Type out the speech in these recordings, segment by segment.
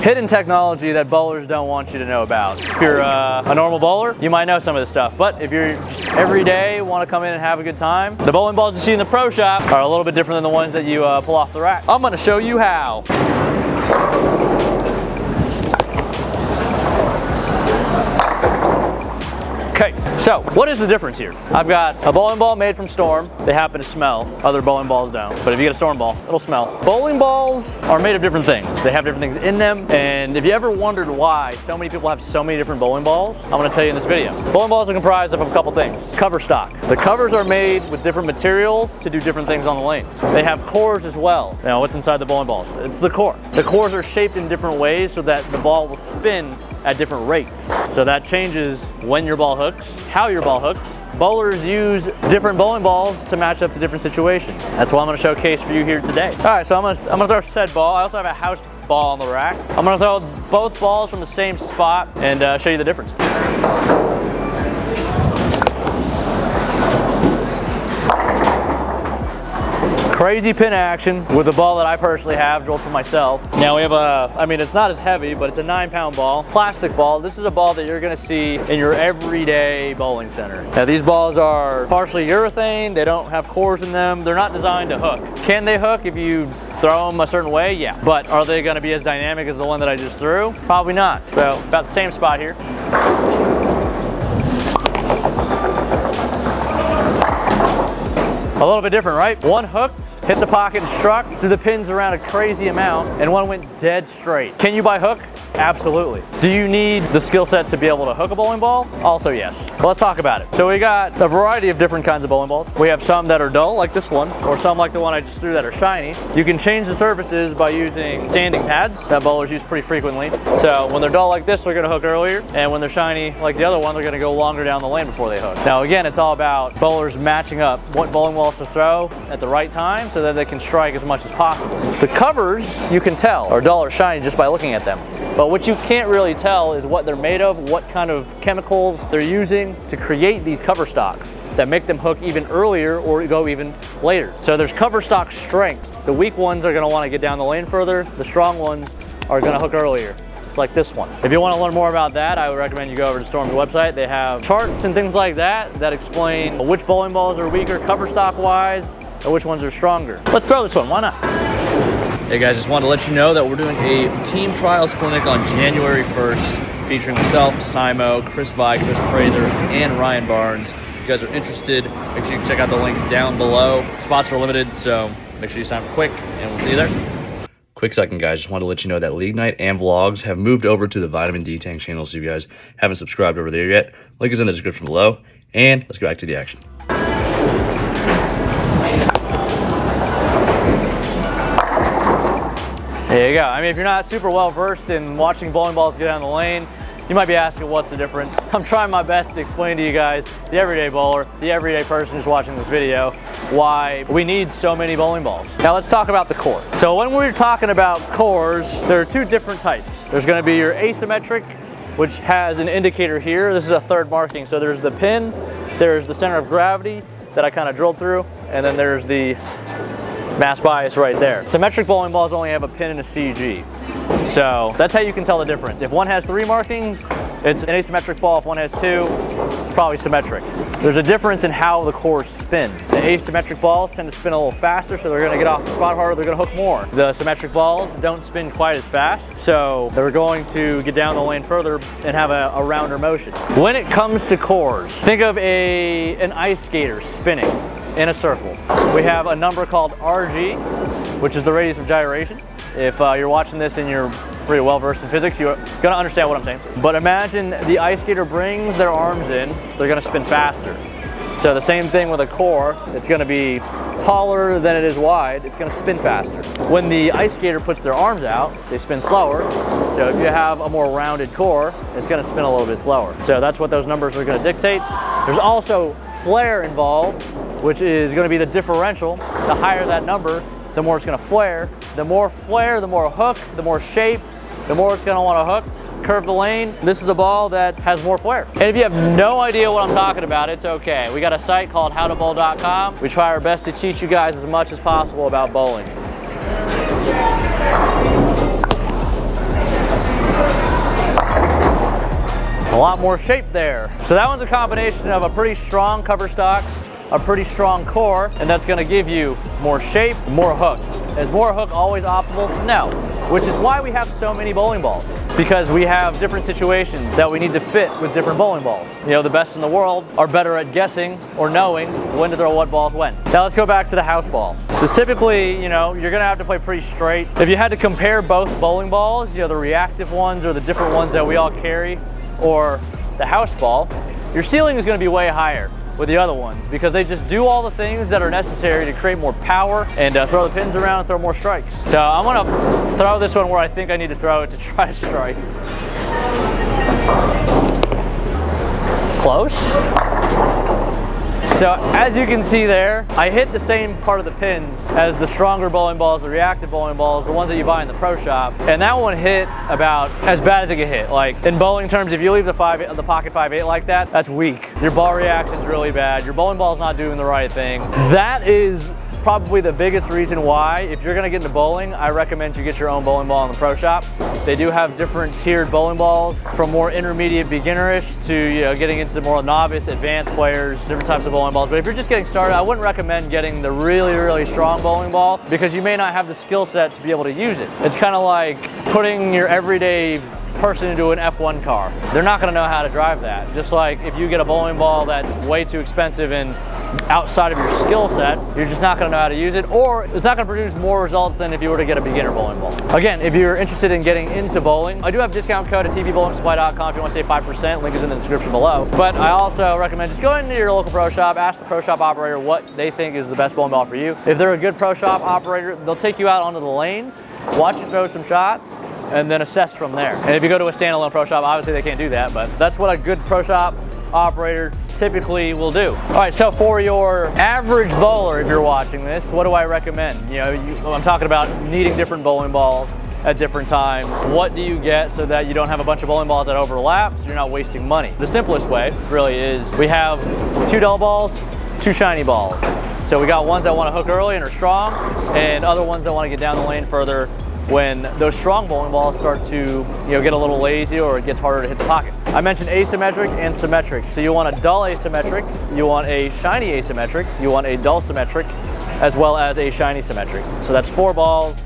hidden technology that bowlers don't want you to know about. If you're a normal bowler, you might know some of this stuff, but if you're just every day want to come in and have a good time, the bowling balls you see in the pro shop are a little bit different than the ones that you pull off the rack. I'm going to show you how. Okay, so what is the difference here? I've got a bowling ball made from Storm. They happen to smell. Other bowling balls don't. But if you get a Storm ball, it'll smell. Bowling balls are made of different things. They have different things in them. And if you ever wondered why so many people have so many different bowling balls, I'm gonna tell you in this video. Bowling balls are comprised of a couple things. Cover stock. The covers are made with different materials to do different things on the lanes. They have cores as well. Now, what's inside the bowling balls? It's the core. The cores are shaped in different ways so that the ball will spin at different rates. So that changes when your ball hooks, how your ball hooks. Bowlers use different bowling balls to match up to different situations. That's what I'm gonna showcase for you here today. All right, so I'm gonna throw said ball. I also have a house ball on the rack. I'm gonna throw both balls from the same spot and show you the difference. Crazy pin action with the ball that I personally have drilled for myself. Now we have I mean, it's not as heavy, but it's a 9-pound ball, plastic ball. This is a ball that you're gonna see in your everyday bowling center. Now these balls are partially urethane. They don't have cores in them. They're not designed to hook. Can they hook if you throw them a certain way? Yeah. But are they gonna be as dynamic as the one that I just threw? Probably not. So about the same spot here. A little bit different, right? One hooked, hit the pocket and struck through the pins around a crazy amount, and one went dead straight. Can you buy hook? Absolutely. Do you need the skill set to be able to hook a bowling ball? Also yes. Well, let's talk about it. So we got a variety of different kinds of bowling balls. We have some that are dull, like this one, or some like the one I just threw that are shiny. You can change the surfaces by using sanding pads that bowlers use pretty frequently. So when they're dull like this, they're gonna hook earlier, and when they're shiny like the other one, they're gonna go longer down the lane before they hook. Now again, it's all about bowlers matching up what bowling balls to throw at the right time so that they can strike as much as possible. The covers, you can tell, are dull or shiny just by looking at them. But what you can't really tell is what they're made of, what kind of chemicals they're using to create these cover stocks that make them hook even earlier or go even later. So there's cover stock strength. The weak ones are gonna wanna get down the lane further. The strong ones are gonna hook earlier, just like this one. If you wanna learn more about that, I would recommend you go over to Storm's website. They have charts and things like that that explain which bowling balls are weaker cover stock wise and which ones are stronger. Let's throw this one, why not? Hey guys, just wanted to let you know that we're doing a team trials clinic on January 1st, featuring myself, Simo, Chris Vi, Chris Prather, and Ryan Barnes. If you guys are interested, make sure you check out the link down below. Spots are limited, so make sure you sign up quick, and we'll see you there. Quick second, guys, just wanted to let you know that League Night and Vlogs have moved over to the Vitamin D Tang channel, so if you guys haven't subscribed over there yet, link is in the description below, and let's get back to the action. There you go. I mean, if you're not super well versed in watching bowling balls go down the lane, you might be asking what's the difference. I'm trying my best to explain to you guys, the everyday bowler, the everyday person who's watching this video, why we need so many bowling balls. Now let's talk about the core. So when we're talking about cores, there are two different types. There's gonna be your asymmetric, which has an indicator here. This is a third marking. So there's the pin, there's the center of gravity that I kind of drilled through, and then there's the mass bias right there. Symmetric bowling balls only have a pin and a CG. So that's how you can tell the difference. If one has 3 markings, it's an asymmetric ball. If one has 2, it's probably symmetric. There's a difference in how the cores spin. The asymmetric balls tend to spin a little faster, so they're gonna get off the spot harder, they're gonna hook more. The symmetric balls don't spin quite as fast, so they're going to get down the lane further and have a rounder motion. When it comes to cores, think of an ice skater spinning in a circle. We have a number called RG, which is the radius of gyration. If you're watching this and you're pretty well versed in physics, you're gonna understand what I'm saying. But imagine the ice skater brings their arms in, they're gonna spin faster. So the same thing with a core, it's gonna be taller than it is wide, it's gonna spin faster. When the ice skater puts their arms out, they spin slower. So if you have a more rounded core, it's gonna spin a little bit slower. So that's what those numbers are gonna dictate. There's also flare involved, which is gonna be the differential. The higher that number, the more it's gonna flare. The more flare, the more hook, the more shape, the more it's gonna wanna hook. Curve the lane. This is a ball that has more flare. And if you have no idea what I'm talking about, it's okay. We got a site called howtobowl.com. We try our best to teach you guys as much as possible about bowling. A lot more shape there. So that one's a combination of a pretty strong cover stock, a pretty strong core, and that's gonna give you more shape, more hook. Is more hook always optimal? No, which is why we have so many bowling balls. It's because we have different situations that we need to fit with different bowling balls. You know, the best in the world are better at guessing or knowing when to throw what balls when. Now let's go back to the house ball. So typically, you know, you're gonna have to play pretty straight. If you had to compare both bowling balls, you know, the reactive ones or the different ones that we all carry, or the house ball, your ceiling is gonna be way higher with the other ones because they just do all the things that are necessary to create more power and throw the pins around and throw more strikes. So I'm gonna throw this one where I think I need to throw it to try to strike. Close. So as you can see there, I hit the same part of the pins as the stronger bowling balls, the reactive bowling balls, the ones that you buy in the pro shop. And that one hit about as bad as it can hit. Like in bowling terms, if you leave the pocket 5/8 like that, that's weak. Your ball reaction's really bad. Your bowling ball's not doing the right thing. That is probably the biggest reason why, if you're gonna get into bowling, I recommend you get your own bowling ball in the pro shop. They do have different tiered bowling balls from more intermediate beginnerish to, you know, getting into more novice, advanced players, different types of bowling balls. But if you're just getting started, I wouldn't recommend getting the really, really strong bowling ball because you may not have the skill set to be able to use it. It's kind of like putting your everyday person into an F1 car. They're not gonna know how to drive that. Just like if you get a bowling ball that's way too expensive and outside of your skill set, you're just not gonna know how to use it, or it's not gonna produce more results than if you were to get a beginner bowling ball. Again, if you're interested in getting into bowling, I do have a discount code at tvbowlingsupply.com if you want to save 5%, link is in the description below. But I also recommend just go into your local pro shop, ask the pro shop operator what they think is the best bowling ball for you. If they're a good pro shop operator, they'll take you out onto the lanes, watch you throw some shots, and then assess from there. And if you go to a standalone pro shop, obviously they can't do that, but that's what a good pro shop operator typically will do. All right, so for your average bowler, if you're watching this, what do I recommend? You know, I'm talking about needing different bowling balls at different times. What do you get so that you don't have a bunch of bowling balls that overlap, so you're not wasting money? The simplest way really is we have 2 dull balls, 2 shiny balls. So we got ones that want to hook early and are strong, and other ones that want to get down the lane further when those strong bowling balls start to, you know, get a little lazy or it gets harder to hit the pocket. I mentioned asymmetric and symmetric. So you want a dull asymmetric, you want a shiny asymmetric, you want a dull symmetric, as well as a shiny symmetric. So that's 4 balls.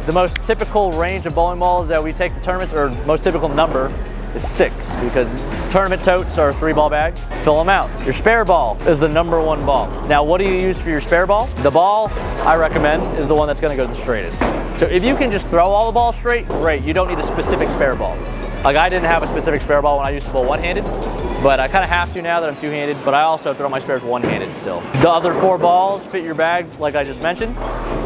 The most typical range of bowling balls that we take to tournaments, or most typical number, is 6, because tournament totes are 3-ball bags. Fill them out. Your spare ball is the #1 ball. Now, what do you use for your spare ball? The ball I recommend is the one that's gonna go the straightest. So if you can just throw all the balls straight, great. You don't need a specific spare ball. Like I didn't have a specific spare ball when I used to bowl one-handed, but I kind of have to now that I'm two-handed, but I also throw my spares one-handed still. The other 4 balls fit your bag, like I just mentioned.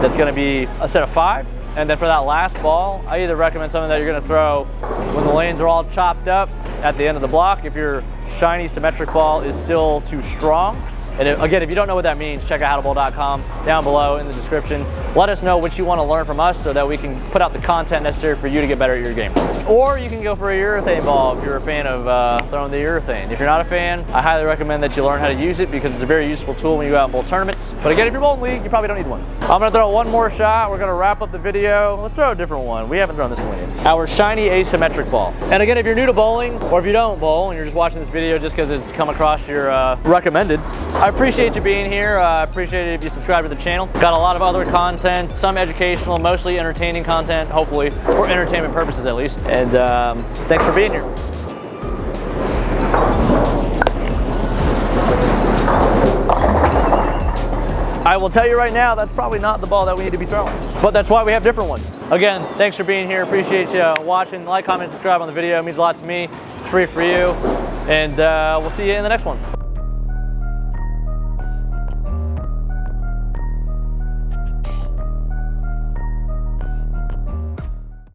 That's gonna be a set of 5. And then for that last ball, I either recommend something that you're gonna throw when the lanes are all chopped up at the end of the block. If your shiny symmetric ball is still too strong. And again, if you don't know what that means, check out howtobowl.com down below in the description. Let us know what you want to learn from us so that we can put out the content necessary for you to get better at your game. Or you can go for a urethane ball if you're a fan of throwing the urethane. If you're not a fan, I highly recommend that you learn how to use it because it's a very useful tool when you go out and bowl tournaments. But again, if you're bowling league, you probably don't need one. I'm going to throw one more shot. We're going to wrap up the video. Let's throw a different one. We haven't thrown this one yet. Our shiny asymmetric ball. And again, if you're new to bowling, or if you don't bowl and you're just watching this video just because it's come across your recommended, I appreciate you being here. I appreciate it if you subscribe to the channel. Got a lot of other content, some educational, mostly entertaining content, hopefully, for entertainment purposes at least. And thanks for being here. I will tell you right now, that's probably not the ball that we need to be throwing. But that's why we have different ones. Again, thanks for being here. Appreciate you watching. Like, comment, subscribe on the video. It means a lot to me. It's free for you. And we'll see you in the next one.